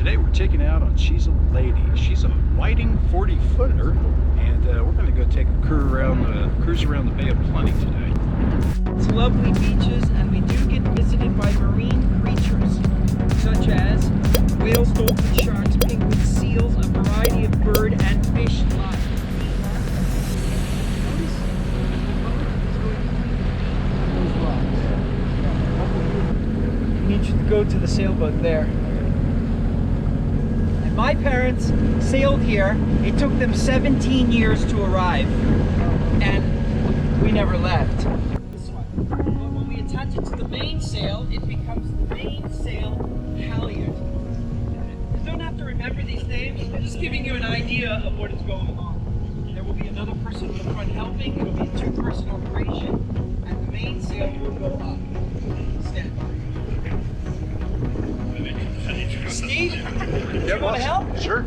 Today we're taking out on She's a Lady. She's a whiting 40-footer, and we're going to go take a cruise around the Bay of Plenty today. It's lovely beaches, and we do get visited by marine creatures such as whales, dolphins, sharks, penguins, seals, a variety of bird and fish life. We need you to go to the sailboat there. My parents sailed here. It took them 17 years to arrive, and we never left. This one. But when we attach it to the mainsail, it becomes the mainsail halyard. You don't have to remember these names. I'm just giving you an idea of what is going on. There will be another person in the front helping. It will be a two-person operation, and the mainsail will go up. Stand by. Steve, you want to help? Sure.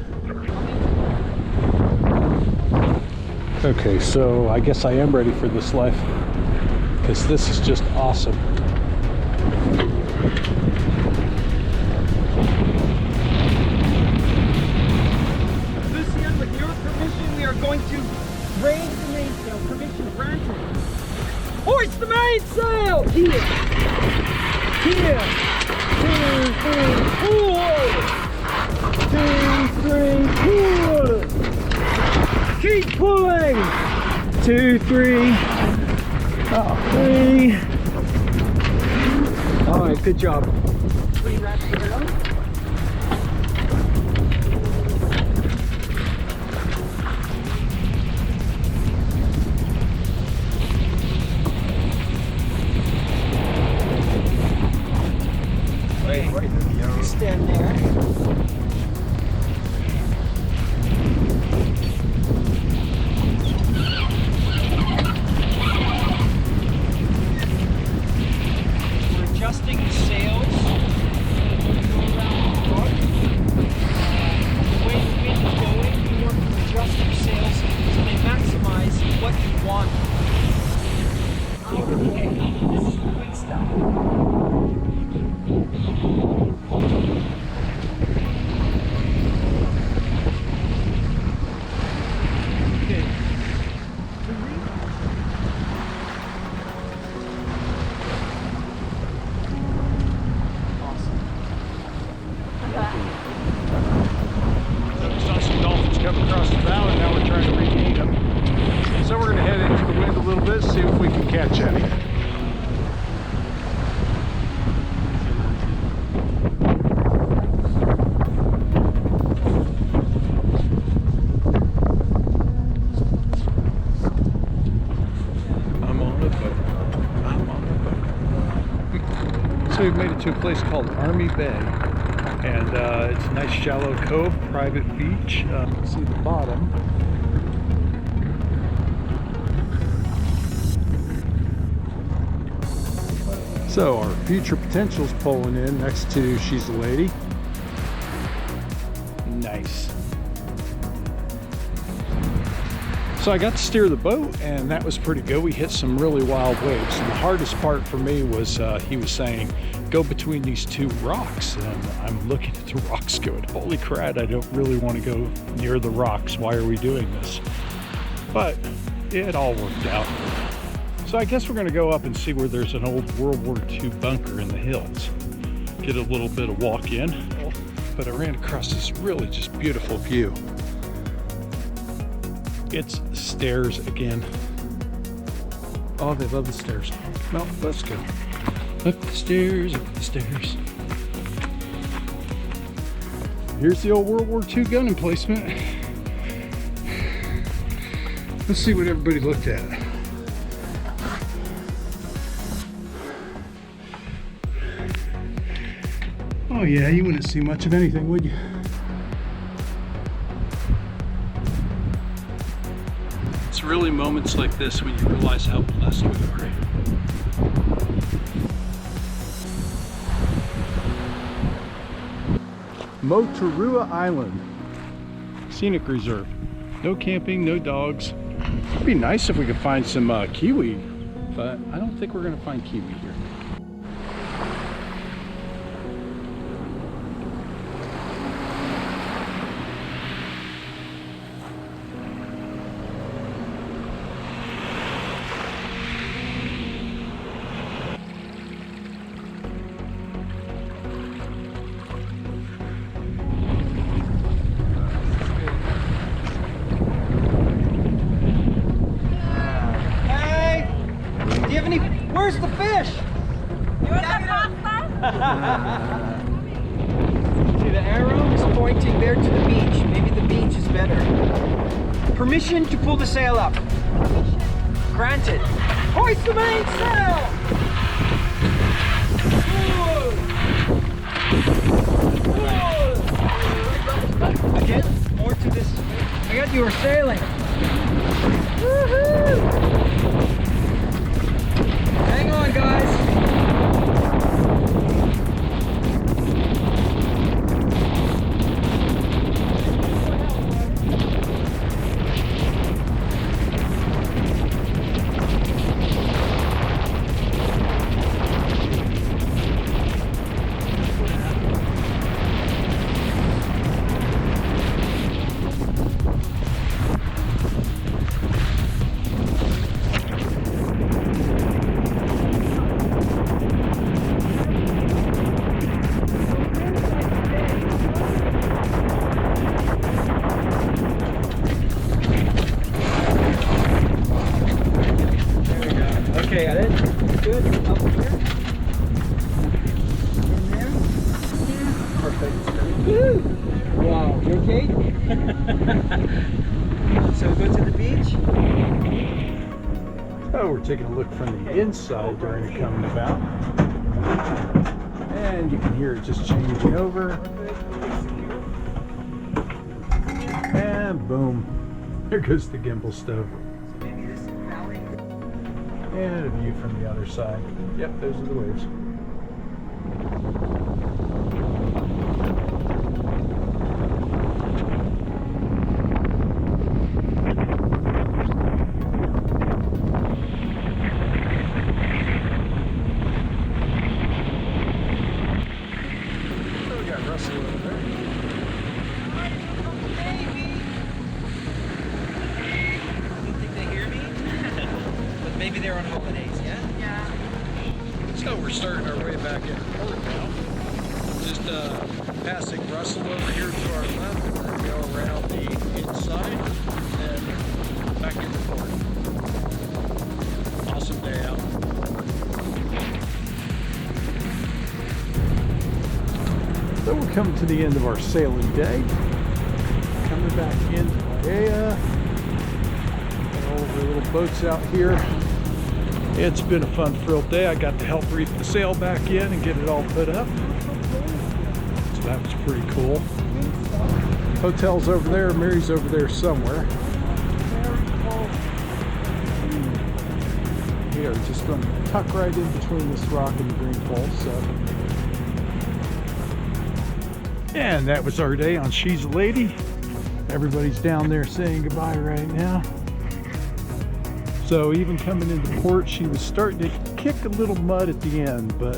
Okay, so I guess I am ready for this life, because this is just awesome. Lucian, with your permission, we are going to raise the mainsail. Permission granted. Hoist the mainsail! Here! Here! 2, 3, 4! 2, 3, 4! Keep pulling! 2, 3. Oh, 3. Alright, good job. 3 wraps to go. Stand there. We're adjusting the sails. Go around the front. The way the wind is going, you want to adjust your sails so they maximize what you want. Okay, this is the good stuff. Coming across the valley, now we're trying to regain them. So we're going to head into the wind a little bit, see if we can catch any. I'm on a boat. I'm on a boat. So we've made it to a place called Army Bay. And it's a nice shallow cove, private beach. You can see the bottom. So our future potential's pulling in next to She's a Lady. Nice. So I got to steer the boat, and that was pretty good. We hit some really wild waves. And the hardest part for me was he was saying, go between these two rocks. And I'm looking at the rocks going, holy crap, I don't really want to go near the rocks. Why are we doing this? But it all worked out. So I guess we're going to go up and see where there's an old World War II bunker in the hills. Get a little bit of walk in. But I ran across this really just beautiful view. It's stairs again. Oh, they love the stairs. Well, let's go. Up the stairs, up the stairs. Here's the old World War II gun emplacement. Let's see what everybody looked at. Oh yeah, you wouldn't see much of anything, would you? It's really moments like this when you realize how blessed we are. Motorua Island, scenic reserve. No camping, no dogs. It'd be nice if we could find some kiwi, but I don't think we're gonna find kiwi here. pointing there to the beach. Maybe the beach is better. Permission to pull the sail up. Granted. Hoist the mainsail! Again, more to this. I got you were sailing. Woohoo! Hang on, guys. Okay, got it. Good. Up here. In there. Perfect. Woo! Wow, you okay? So go to the beach. Oh, we're taking a look from the inside during it coming about. And you can hear it just changing over. And boom. There goes the gimbal stove. And a view from the other side. Yep, those are the waves. So we got Russell over there. Maybe they're on holidays, yeah? Yeah. So we're starting our way back into port now. Just passing Russell over here to our left. We're going to go around the inside and back into port. Awesome day out. So we're coming to the end of our sailing day. Coming back into Bahia. All the little boats out here. It's been a fun-filled day. I got to help reef the sail back in and get it all put up. So that was pretty cool. Hotel's over there. Mary's over there somewhere. We are just going to tuck right in between this rock and the green pole. And that was our day on She's a Lady. Everybody's down there saying goodbye right now. So even coming into port, she was starting to kick a little mud at the end, but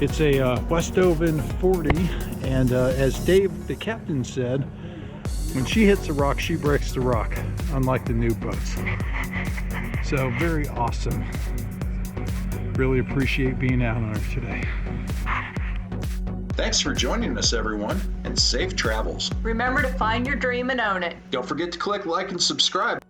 it's a Westoven 40, and as Dave, the captain, said, when she hits a rock, she breaks the rock, unlike the new boats. So very awesome. Really appreciate being out on her today. Thanks for joining us, everyone, and safe travels. Remember to find your dream and own it. Don't forget to click like and subscribe.